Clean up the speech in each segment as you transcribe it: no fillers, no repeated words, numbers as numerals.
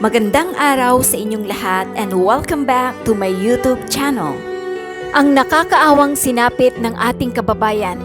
Magandang araw sa inyong lahat and welcome back to my YouTube channel. Ang nakakaawang sinapit ng ating kababayan.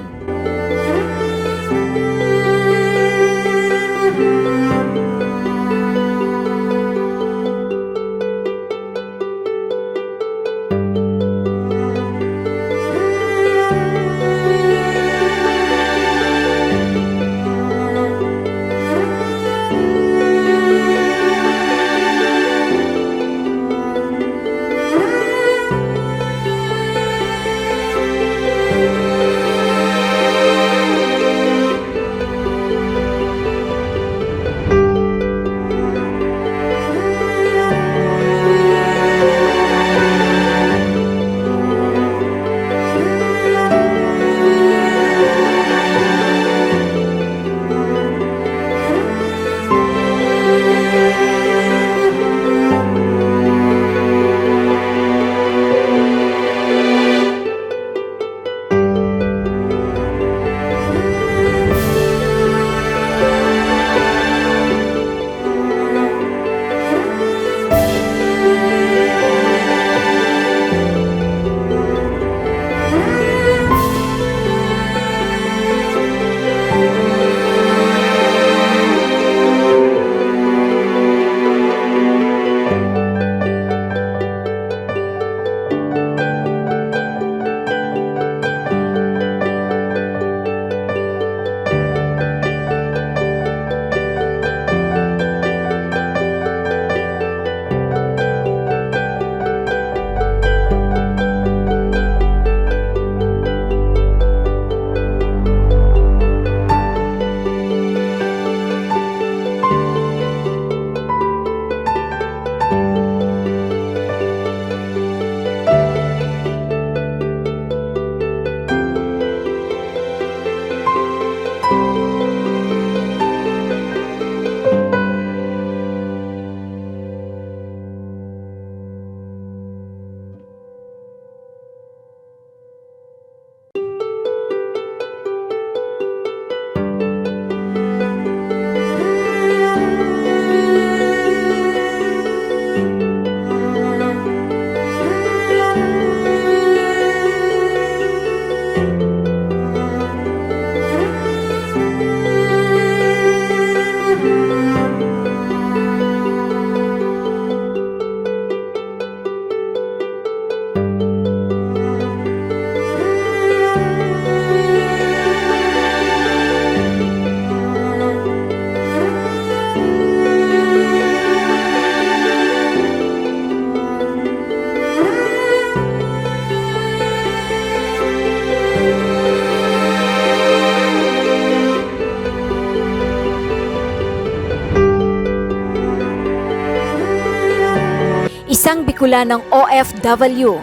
Isang Bicolanong OFW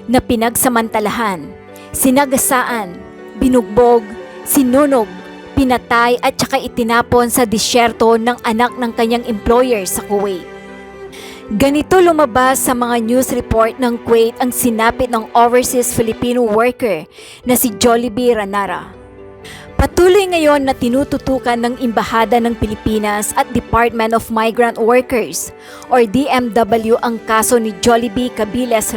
na pinagsamantalahan, sinagasaan, binugbog, sinunog, pinatay at saka itinapon sa disyerto ng anak ng kanyang employer sa Kuwait. Ganito lumabas sa mga news report ng Kuwait ang sinapit ng overseas Filipino worker na si JULLEBee RANARA. Patuloy ngayon na tinututukan ng Embahada ng Pilipinas at Department of Migrant Workers or DMW ang kaso ni JULLEBee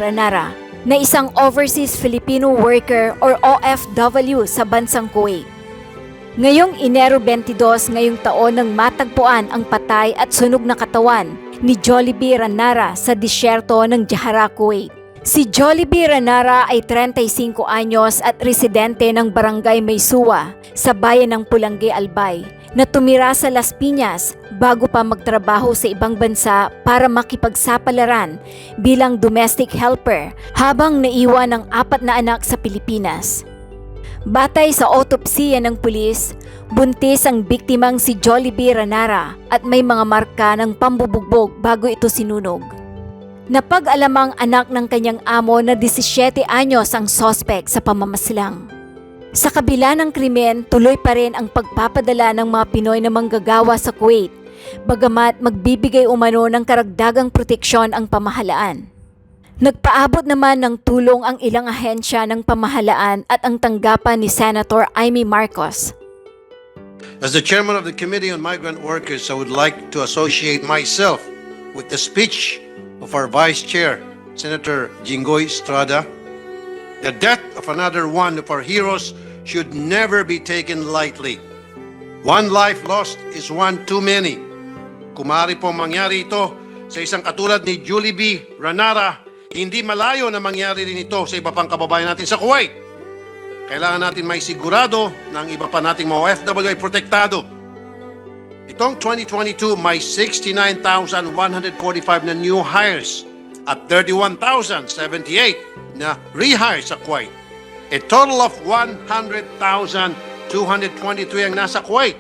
RANARA na isang overseas Filipino worker or OFW sa bansang Kuwait. Ngayong Enero 22 ngayong taon nang matagpuan ang patay at sunog na katawan ni JULLEBee RANARA sa disyerto ng Jahara, Kuwait. Si JULLEBee RANARA ay 35 anyos at residente ng Barangay Maysuwa sa bayan ng Pulangge, Albay, na tumira sa Las Piñas bago pa magtrabaho sa ibang bansa para makipagsapalaran bilang domestic helper habang naiwan ng 4 na anak sa Pilipinas. Batay sa autopsiya ng pulis, buntis ang biktimang si JULLEBee RANARA at may mga marka ng pambubugbog bago ito sinunog. Napag-alamang anak ng kanyang amo na 17 anyos ang sospek sa pamamaslang. Sa kabila ng krimen, tuloy pa rin ang pagpapadala ng mga Pinoy na manggagawa sa Kuwait, bagamat magbibigay umano ng karagdagang proteksyon ang pamahalaan. Nagpaabot naman ng tulong ang ilang ahensya ng pamahalaan at ang tanggapan ni Senator Amy Marcos. As the chairman of the Committee on Migrant Workers, I would like to associate myself with the speech of our Vice Chair, Senator Jinggoy Estrada. The death of another one of our heroes should never be taken lightly. One life lost is one too many. Kumari po mangyari ito sa isang katulad ni JULLEBee RANARA, hindi malayo na mangyari rin ito sa iba pang kababayan natin sa Kuwait. Kailangan natin may sigurado na ang iba pa nating mga OFW ay protektado. Itong 2022 may 69,145 na new hires at 31,078 na rehires sa Kuwait. A total of 100,223 ang nasa Kuwait.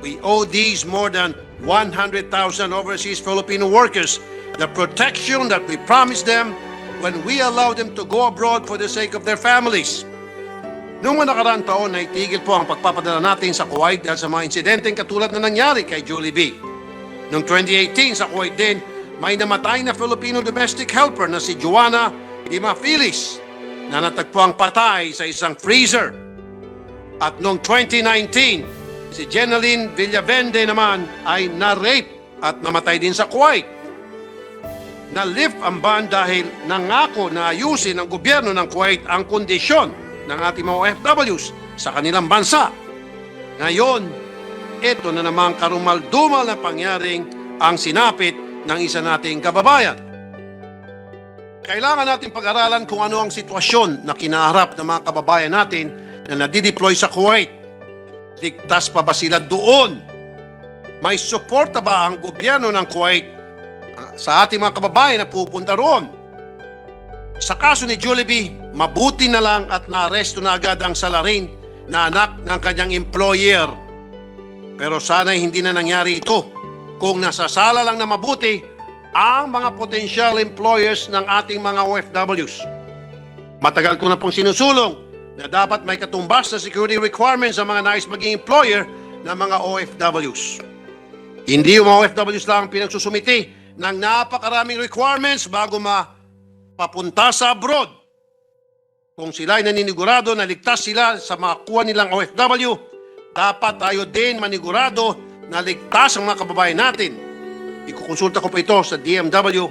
We owe these more than 100,000 overseas Filipino workers the protection that we promised them when we allowed them to go abroad for the sake of their families. Noong nakaraang taon ay tigil po ang pagpapadala natin sa Kuwait dahil sa mga insidenteng katulad na nangyari kay JULLEBee. Noong 2018 sa Kuwait din, may namatay na Filipino domestic helper na si Joanna Dimafilis na natagpuang patay sa isang freezer. At noong 2019, si Jenaline Villavende naman ay na-rape at namatay din sa Kuwait. Na-lift ang ban dahil nangako na ayusin ng gobyerno ng Kuwait ang kondisyon ng ating mga OFWs sa kanilang bansa. Ngayon, ito na namang karumal-dumal na pangyaring ang sinapit ng isa nating kababayan. Kailangan natin pag-aralan kung ano ang sitwasyon na kinaharap ng mga kababayan natin na nadideploy sa Kuwait. Ligtas pa ba sila doon? May suporta ba ang gobyerno ng Kuwait sa ating mga kababayan na pupunta roon? Sa kaso ni JULLEBee, mabuti na lang at naaresto na agad ang salarin na anak ng kanyang employer. Pero sana hindi na nangyari ito kung nasasala lang na mabuti ang mga potential employers ng ating mga OFWs. Matagal ko na pong sinusulong na dapat may katumbas na security requirements sa mga nais maging employer ng mga OFWs. Hindi yung mga OFWs lang ang pinagsusumiti ng napakaraming requirements bago papunta sa abroad. Kung sila ay naninigurado na ligtas sila sa mga kuha nilang OFW, dapat tayo din manigurado na ligtas ang mga kababayan natin. Ikukonsulta ko pa ito sa DMW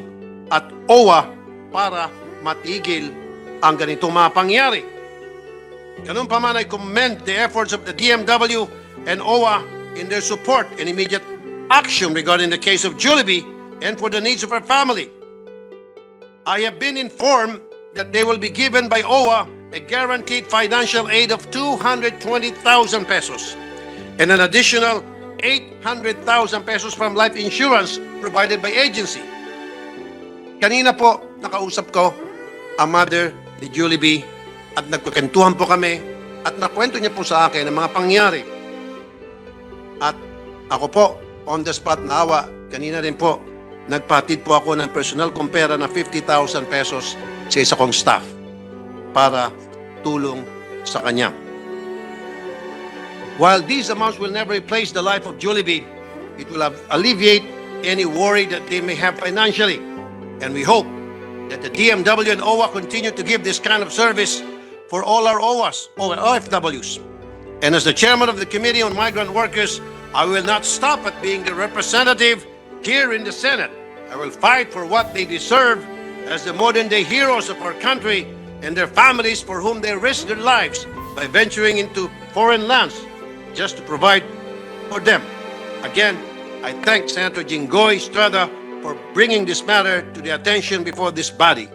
at OWA para matigil ang ganitong mga pangyari. Ganun pa man, I commend the efforts of the DMW and OWA in their support and immediate action regarding the case of JULLEBee and for the needs of her family. I have been informed that they will be given by OWA a guaranteed financial aid of 220,000 pesos and an additional 800,000 pesos from life insurance provided by agency. Kanina po, nakausap ko ang mother ni JULLEBee at nagkukentuhan po kami at nakwento niya po sa akin ang mga pangyari. At ako po, on the spot naawa, kanina rin po, nagpatid po ako ng personal kong pera na 50,000 pesos sa isa kong staff para tulong sa kanya. While these amounts will never replace the life of JULLEBee, it will alleviate any worry that they may have financially. And we hope that the DMW and OWA continue to give this kind of service for all our OWAs, or OFWs. And as the chairman of the Committee on Migrant Workers, I will not stop at being the representative here in the Senate. I will fight for what they deserve as the modern-day heroes of our country and their families for whom they risk their lives by venturing into foreign lands just to provide for them. Again, I thank Senator Jinggoy Estrada for bringing this matter to the attention before this body.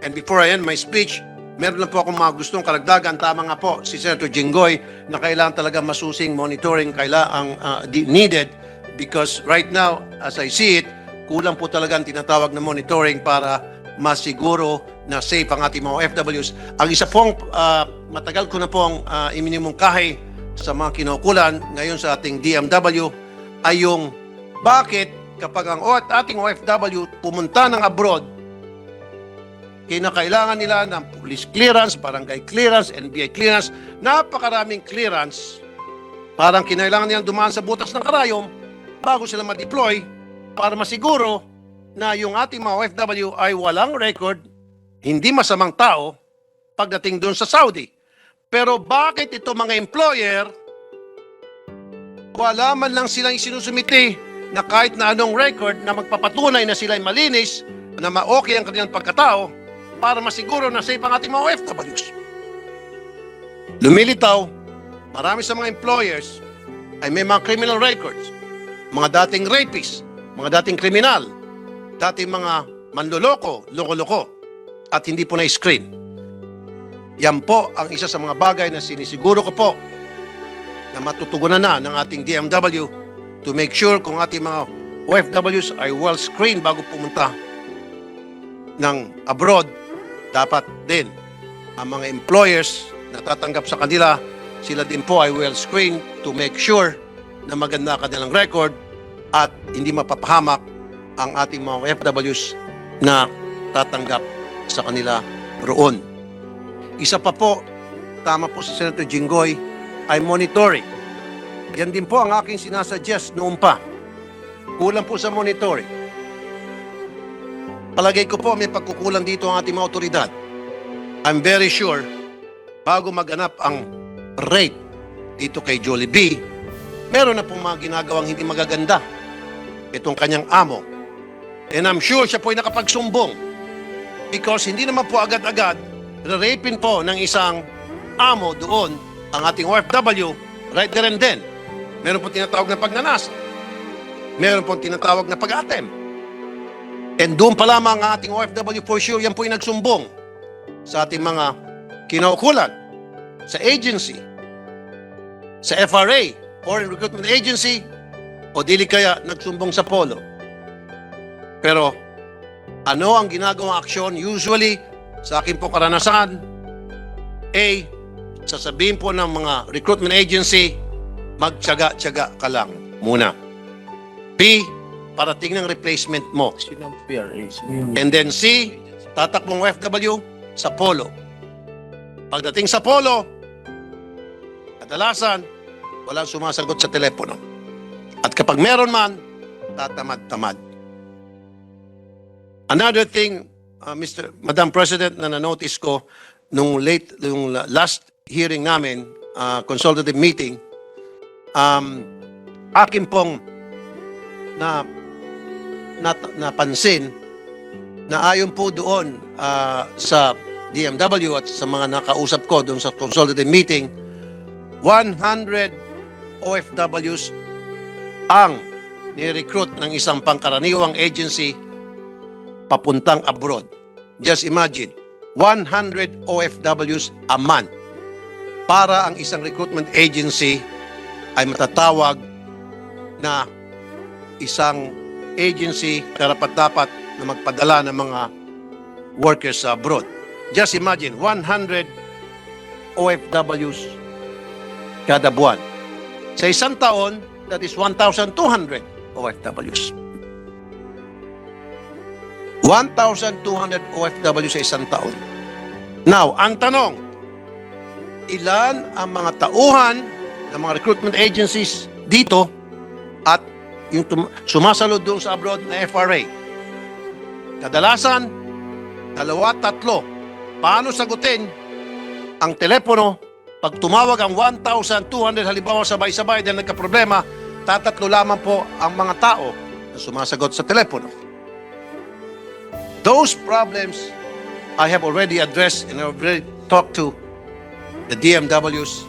And before I end my speech, meron lang po akong mga gustong karagdagan. Tama nga po si Senator Jinggoy na kailangan talaga masusing monitoring needed because right now, as I see it, kulang po talaga ang tinatawag na monitoring para masiguro na safe ang ating mga OFWs. Ang isa pong matagal ko na pong iminimungkahi sa mga kinukulan ngayon sa ating DMW ay yung bakit kapag ang ating OFW pumunta ng abroad, kinakailangan nila ng police clearance, barangay clearance, NBI clearance, napakaraming clearance, parang kinailangan nilang dumaan sa butas ng karayom bago sila ma-deploy para masiguro na yung ating mga OFW ay walang record, hindi masamang tao pagdating doon sa Saudi. Pero bakit ito mga employer, wala man lang silang isinusumiti na kahit na anong record na magpapatunay na sila ay malinis, na ma-okay ang kanilang pagkatao para masiguro na safe ang ating mga OFWs. Lumilitaw, marami sa mga employers ay may mga criminal records, mga dating rapists, mga dating kriminal, dating mga manloloko, loko-loko, at hindi po na-screen. Yan po ang isa sa mga bagay na sinisiguro ko po na matutugunan na ng ating DMW to make sure kung ating mga OFWs ay well screened bago pumunta ng abroad. Dapat din ang mga employers na tatanggap sa kanila, sila din po ay well screened to make sure na maganda kanilang record at hindi mapapahamak ang ating mga OFWs na tatanggap sa kanila roon. Isa pa po, tama po si Senator Jinggoy, ay monitoring. Yan din po ang aking sinasuggest noon pa. Kulang po sa monitoring. Palagay ko po may pagkukulang dito ang ating mga otoridad. I'm very sure, bago maganap ang rape dito kay JULLEBE, meron na pong mga ginagawang hindi magaganda itong kanyang amo. And I'm sure siya po ay nakapagsumbong because hindi naman po agad-agad rapin po ng isang amo doon ang ating OFW right there and then. Meron po tinatawag na pagnanasa. Meron po tinatawag na pag-attempt. And doon pa lamang ang ating OFW for sure, yan po yung nagsumbong sa ating mga kinaukulan, sa agency, sa FRA, Foreign Recruitment Agency, o dili kaya nagsumbong sa Polo. Pero ano ang ginagawang aksyon? Usually, sa akin po karanasan, A, sasabihin po ng mga recruitment agency, magtyaga-tyaga ka lang muna. B, parating ng replacement mo. And then C, tatakbong OFW sa Polo. Pagdating sa Polo, kadalasan, walang sumasagot sa telepono. At kapag meron man, tatamad-tamad. Another thing, Madam President, na na-notice ko nung last hearing namin, consultative meeting, akin pong napansin na ayon po doon sa DMW at sa mga nakausap ko doon sa consultative meeting, 100 OFWs ang ni-recruit ng isang pangkaraniwang agency papuntang abroad. Just imagine, 100 OFWs a month para ang isang recruitment agency ay matatawag na isang agency karapat-dapat na magpadala ng mga workers sa abroad. Just imagine, 100 OFWs kada buwan. Sa isang taon, that is 1,200 OFWs. 1,200 OFW sa isang taon. Now, ang tanong, ilan ang mga tauhan ng mga recruitment agencies dito at yung sumasalod doon sa abroad na FRA? Kadalasan, 2-3. Paano sagutin ang telepono pag tumawag ang 1,200 halimbawa sabay-sabay dahil nagka-problema, tatatlo lamang po ang mga tao na sumasagot sa telepono. Those problems I have already addressed and I have already talked to the DMWs.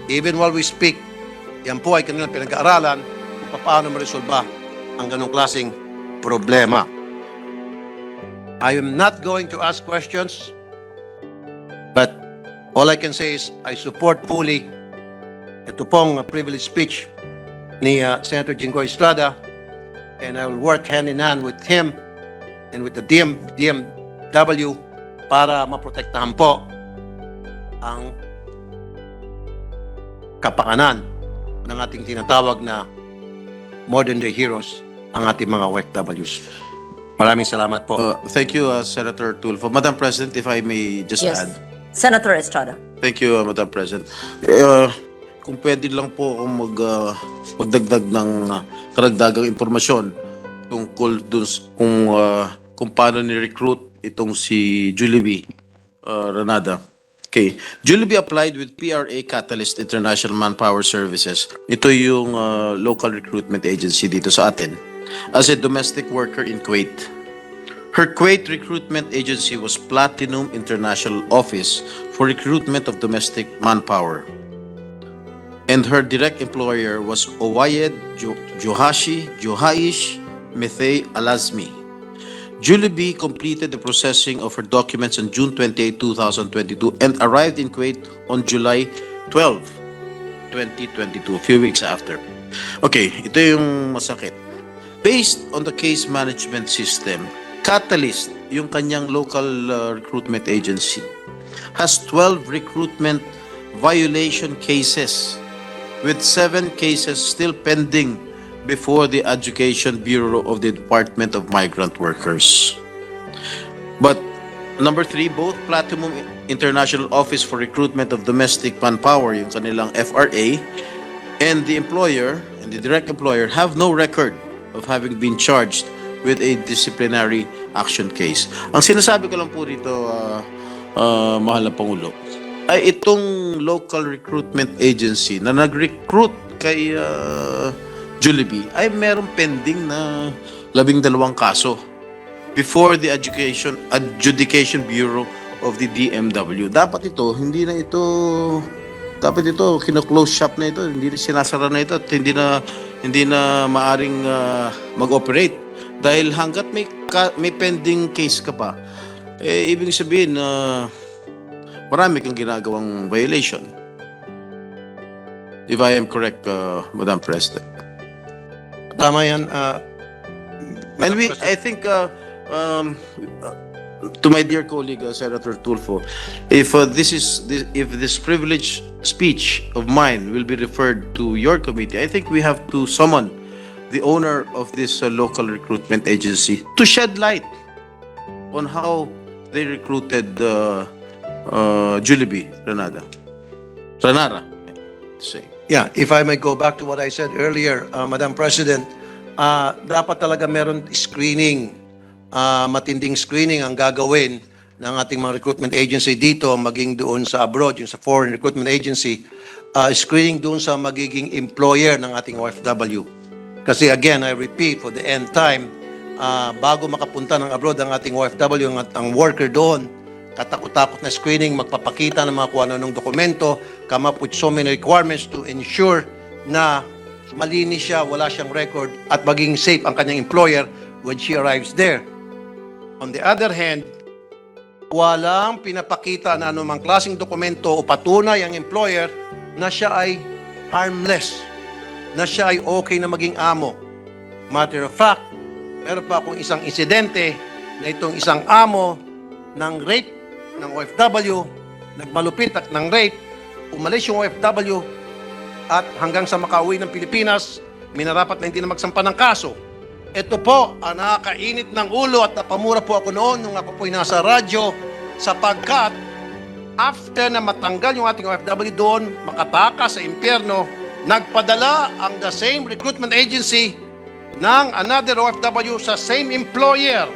Even while we speak, yan po ay kanilang pinag-aaralan kung paano maresolba ang ganong klaseng problema. I am not going to ask questions, but all I can say is I support fully ito pong privilege speech ni Senator Jinggoy Estrada, and I will work hand in hand with him and with the DMW para maprotektahan po ang kapakanan ng ating tinatawag na modern day heroes, ang ating mga OFWs. Maraming salamat po. Thank you, Senator Tulfo. Madam President, if I may just add. Senator Estrada. Thank you, Madam President. Kung pwede lang po akong magdagdag ng karagdagang impormasyon tungkol dun kung paano ni-recruit itong si JULLEBE Ranara. Okay. JULLEBE applied with PRA Catalyst International Manpower Services. Ito yung local recruitment agency dito sa atin. as a domestic worker in Kuwait. Her Kuwait recruitment agency was Platinum International Office for recruitment of domestic manpower. And her direct employer was Owayed Johaish Methay Alazmi. JULLEBE completed the processing of her documents on June 28, 2022 and arrived in Kuwait on July 12, 2022, a few weeks after. Okay, ito yung masakit. Based on the case management system, Catalyst, yung kanyang local recruitment agency, has 12 recruitment violation cases with 7 cases still pending before the Education Bureau of the Department of Migrant Workers. But number 3, both Platinum International Office for Recruitment of Domestic Manpower, yung kanilang FRA, and the employer and the direct employer have no record of having been charged with a disciplinary action case. Ang sinasabi ko lang po rito, mahal na Pangulo, ay itong local recruitment agency na nag-recruit kay JULLEBE ay meron pending na 12 kaso before the Adjudication Bureau of the DMW. Dapat ito, dapat ito, kino-close shop na ito, hindi na sinasara na ito at hindi na maaring mag-operate. Dahil hanggat may pending case ka pa, ibig sabihin na marami kang ginagawang violation. If I am correct, Madam President. Tama yan. And I think, to my dear colleague, Senator Tulfo, if this privileged speech of mine will be referred to your committee, I think we have to summon the owner of this local recruitment agency to shed light on how they recruited JULLEBE Ranara. Say. Yeah, if I may go back to what I said earlier, Madam President, dapat talaga meron screening, matinding screening ang gagawin ng ating mga recruitment agency dito, maging doon sa abroad, yung sa foreign recruitment agency, screening doon sa magiging employer ng ating OFW. Kasi again, I repeat, for the end time, bago makapunta ng abroad ang ating OFW, ang worker doon, katakot-takot na screening, magpapakita ng mga kung ano ng dokumento, come up with so many requirements to ensure na malinis siya, wala siyang record, at maging safe ang kanyang employer when she arrives there. On the other hand, walang pinapakita na anumang klaseng dokumento o patunay ang employer na siya ay harmless, na siya ay okay na maging amo. Matter of fact, meron pa akong isang insidente na itong isang amo ng rape ng OFW, nagmalupit at ng rape, umalis yung OFW at hanggang sa makauwi ng Pilipinas, minarapat na hindi na magsampa ng kaso. Ito po ang nakakainit ng ulo at napamura po ako noon nung ako po'y nasa radyo sapagkat after na matanggal yung ating OFW doon, makatakas sa impyerno, nagpadala ang the same recruitment agency ng another OFW sa same employer.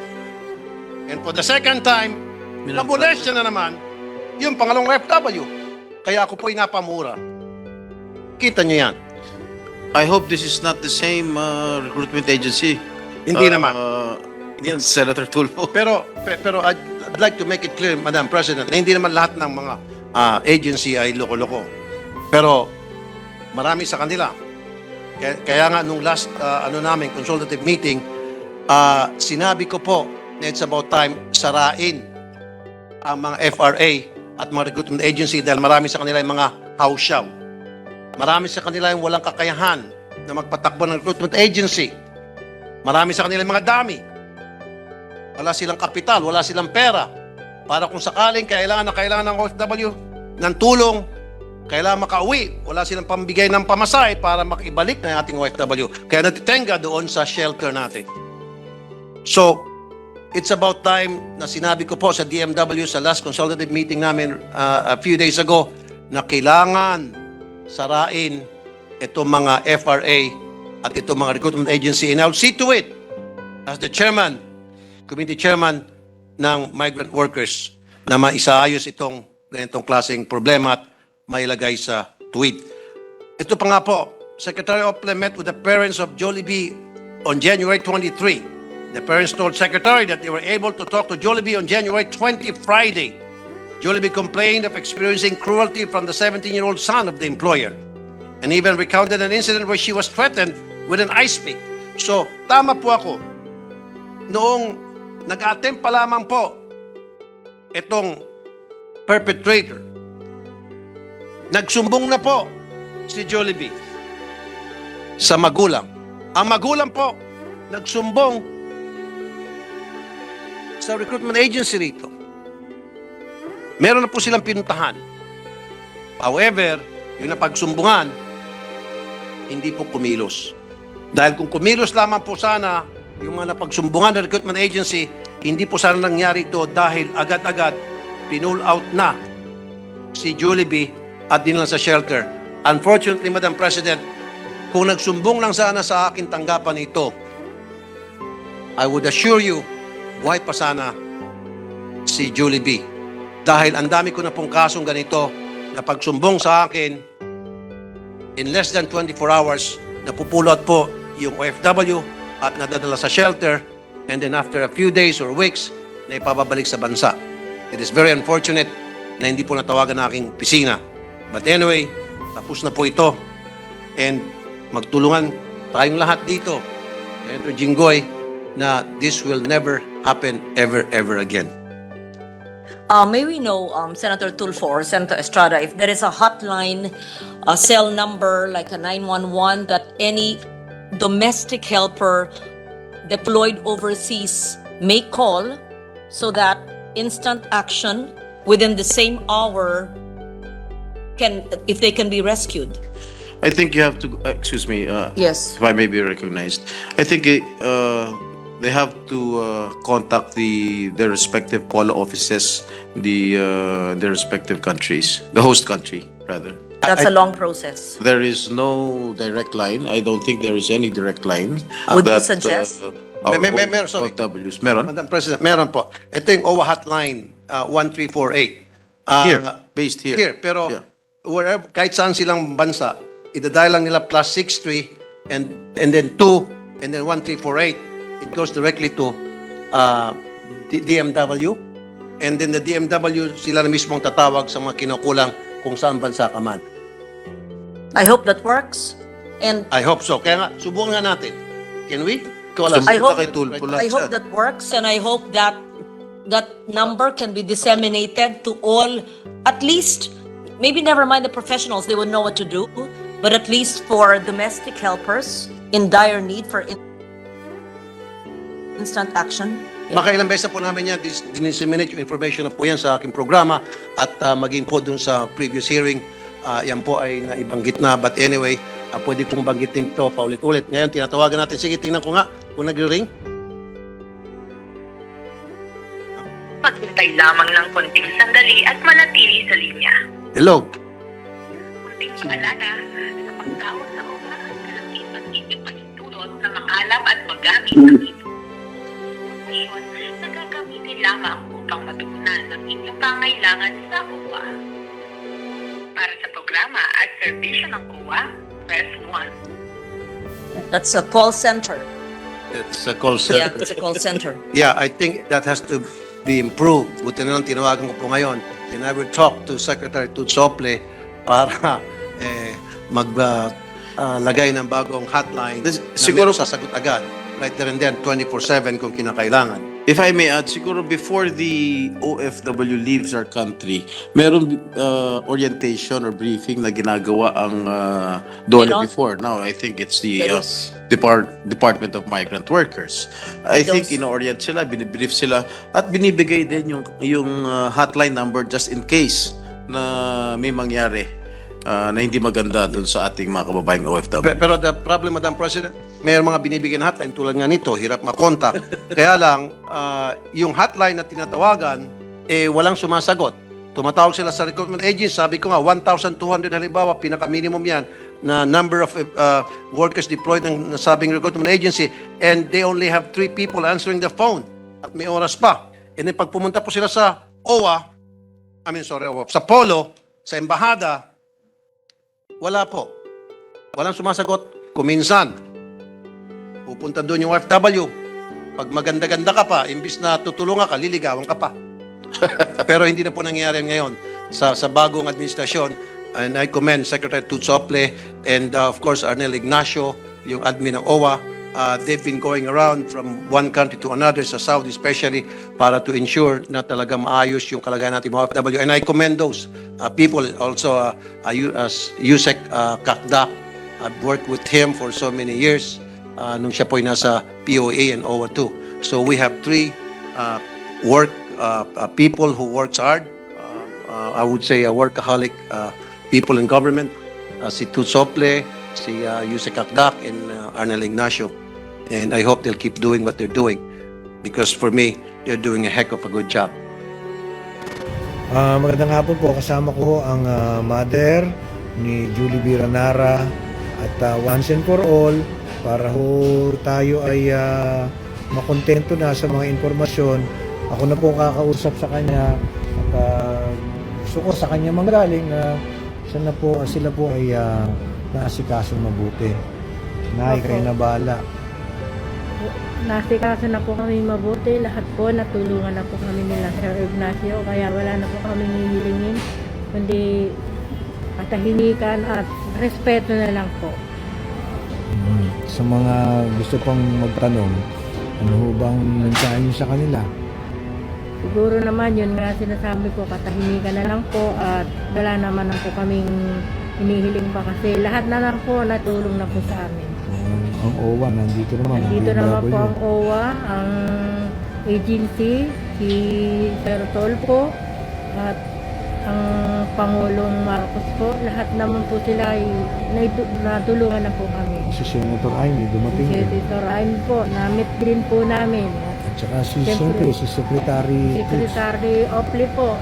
And for the second time, nabules siya na naman yung pangalawang OFW. Kaya ako po'y napamura. Kita niyo yan. I hope this is not the same recruitment agency. Hindi naman. Senator Tulfo. Pero I'd like to make it clear, Madam President, na hindi naman lahat ng mga agency ay loko-loko. Pero marami sa kanila. Kaya nga nung last consultative meeting, sinabi ko po na it's about time sarain ang mga FRA at mga recruitment agency dahil marami sa kanila yung mga hausyaw. Marami sa kanila yung walang kakayahan na magpatakbo ng recruitment agency. Marami sa kanila yung mga dami. Wala silang kapital, wala silang pera. Para kung sakaling kailangan ng OFW ng tulong, kailangan makauwi, wala silang pambigay ng pamasahe para makibalik na ating OFW. Kaya natitenga doon sa shelter natin. So, it's about time na sinabi ko po sa DMW sa last consultative meeting namin a few days ago na kailangan sarain itong mga FRA at itong mga recruitment agency. And I'll see to it as the chairman, committee chairman ng migrant workers na maisaayos itong ganitong klaseng problema at mailagay sa tweet. Ito pa nga po, Secretary Ople met with the parents of JULLEBE on January 23. The parents told Secretary that they were able to talk to Jollibee on January 20, Friday. Jollibee complained of experiencing cruelty from the 17-year-old son of the employer and even recounted an incident where she was threatened with an ice pick. So, tama po ako. Noong nag-attempt pa lamang po itong perpetrator, nagsumbong na po si Jollibee sa magulang. Ang magulang po, nagsumbong sa recruitment agency rito. Meron na po silang pinuntahan. However, yung napagsumbungan, hindi po kumilos. Dahil kung kumilos lamang po sana yung mga napagsumbungan ng recruitment agency, hindi po sana nangyari ito dahil agad-agad pinull out na si Jollibee at dinala sa shelter. Unfortunately, Madam President, kung nagsumbong lang sana sa akin tanggapan ito, I would assure you, buhay pa sana si Jollibee. Dahil ang dami ko na pong kasong ganito na pagsumbong sa akin, in less than 24 hours, napupulot po yung OFW at nadadala sa shelter, and then after a few days or weeks, na ipababalik sa bansa. It is very unfortunate na hindi po natawagan na aking pisina. But anyway, tapos na po ito. And magtulungan tayong lahat dito, Senator Jinggoy, na this will never happen ever again. May we know, Senator Tulfo or Senator Estrada, if there is a hotline, a cell number like a 911 that any domestic helper deployed overseas may call so that instant action within the same hour if they can be rescued? I think you have to, excuse me, Yes. if I may be recognized. I think they have to contact their respective polo offices, their respective countries, the host country, rather. That's a long process. There is no direct line. I don't think there is any direct line. Would you suggest? Meron, sorry. OFWs. Meron? Madam President, meron po. Ito yung OWA hotline, 1348. Here, based here. Here, pero Yeah. wherever, kahit saan silang bansa, idadial lang nila +63 and then 2 and then 1348. It goes directly to DMW, and then the DMW sila na mismong tatawag sa mga kinukulang kung saan bansa ka man. I hope that works. And I hope so. Kaya nga, subukan nga natin. Can we? Call us. I hope- Kay Tulfo lang I hope siya. that works, and I hope that that number can be disseminated to all, at least, maybe never mind the professionals, they would know what to do, but at least for domestic helpers in dire need for instant action. Yeah. Makailang beses na po namin yan, disseminate yung information na po yan sa aking programa at maging po dun sa previous hearing, yan po ay naibanggit na. But anyway, pwede pong banggitin ito paulit-ulit. Ngayon, tinatawagan natin. Sige, tingnan ko nga kung nag-ring. Maghintay lamang ng konting sandali at manatili sa linya. Hello. Kunting paalala sa pagtawag sa oras ng isip pahintulot na maalam at magamit ang informasyon na gagamitin lamang upang matugunan ang inyong pangailangan sa KUWA. Para sa programa at serbisyo ng KUWA, press 1. That's a call center. It's a call Yeah, center. it's a call center. Yeah, I think that has to be improved. Buti na lang tinawagan ko po ngayon. And I will talk to Secretary Tutsople para maglagay ng bagong hotline na Siguro- meron sasagot agad. Right there and then, 24/7 kung kinakailangan. If I may add, siguro before the OFW leaves our country, meron orientation or briefing na ginagawa ang DOLE Meron? before. Now, I think it's the Meron. Department of Migrant Workers. I think Those- ino-orient sila, binibrief sila, at binibigay din yung hotline number just in case na may mangyari na hindi maganda dun sa ating mga kababayang OFW. Pero the problem, Madam President, may mga binibigyan hotline tulad nga nito, hirap makontak. Kaya lang, yung hotline na tinatawagan, walang sumasagot. Tumatawag sila sa recruitment agency, sabi ko nga, 1,200 halimbawa, pinaka-minimum yan, na number of workers deployed ng nasabing recruitment agency, and they only have 3 people answering the phone. At may oras pa. And then pag pumunta po sila sa OWA, sa Polo, sa Embahada, wala po. Walang sumasagot. Kuminsan, Pupunta doon yung OFW. Pag maganda-ganda ka pa, imbis na tutulungan ka, liligawan ka pa. Pero hindi na po nangyayari ngayon sa bagong administrasyon. And I commend Secretary Tutsople and of course Arnel Ignacio, yung admin ng OWA. They've been going around from one country to another sa Saudi especially para to ensure na talaga maayos yung kalagayan natin mga OFW. And I commend those people also, Yusek Kakdak. I've worked with him for so many years nung siya po'y nasa POA and OWA too. So we have three people who works hard. I would say workaholic people in government. Si Tutsople, si Yusek Kakdak, and Arnel Ignacio. And I hope they'll keep doing what they're doing because for me, they're doing a heck of a good job. Magandang hapon po. Kasama ko ang mother ni JULLEBee RANARA at once and for all, para ho tayo ay makontento na sa mga informasyon. Ako na po kakausap sa kanya at gusto ko sa kanya manggaling na sila po ay naasikasong mabuti. Nay, kayo na bahala. Nasikaso na po kami mabuti, lahat po natulungan na po kami nila Sir Ignacio, kaya wala na po kami hihilingin, kundi katahimikan at respeto na lang po. Sa mga gusto pang magtanong, ano ho bang mensahe niyo sa kanila? Siguro naman yun nga sinasabi ko, katahimikan na lang po at wala naman na po kaming hinihiling pa kasi lahat na lang po natulong na po sa amin. Ang OWA, nandito naman. Nandito naman po ang OWA, ang agency, si Sir Tulfo, at ang Pangulong Marcos po. Lahat naman po sila ay natulungan na po kami. Si Senator Aimee, dumating Si din. Senator Aimee po, na-meet din po namin. At saka si Siyempre, si Secretary Secretary Opli po.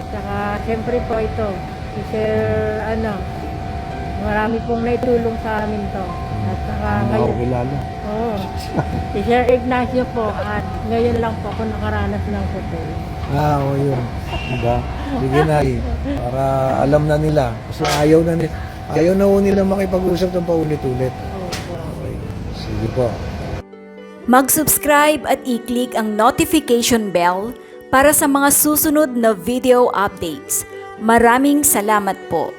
At saka siyempre po ito, si Sir marami pong naitulong sa amin to. At saka Ako ngayon, kilala. oo, si Sir Ignacio po at ngayon lang po ako nakaranas ng hotel. Oo, yun. Diba? Sige na para alam na nila. Kasi ayaw na ho nila makipag-usap ng paulit-ulit. Okay. Sige po. Mag-subscribe at i-click ang notification bell para sa mga susunod na video updates. Maraming salamat po.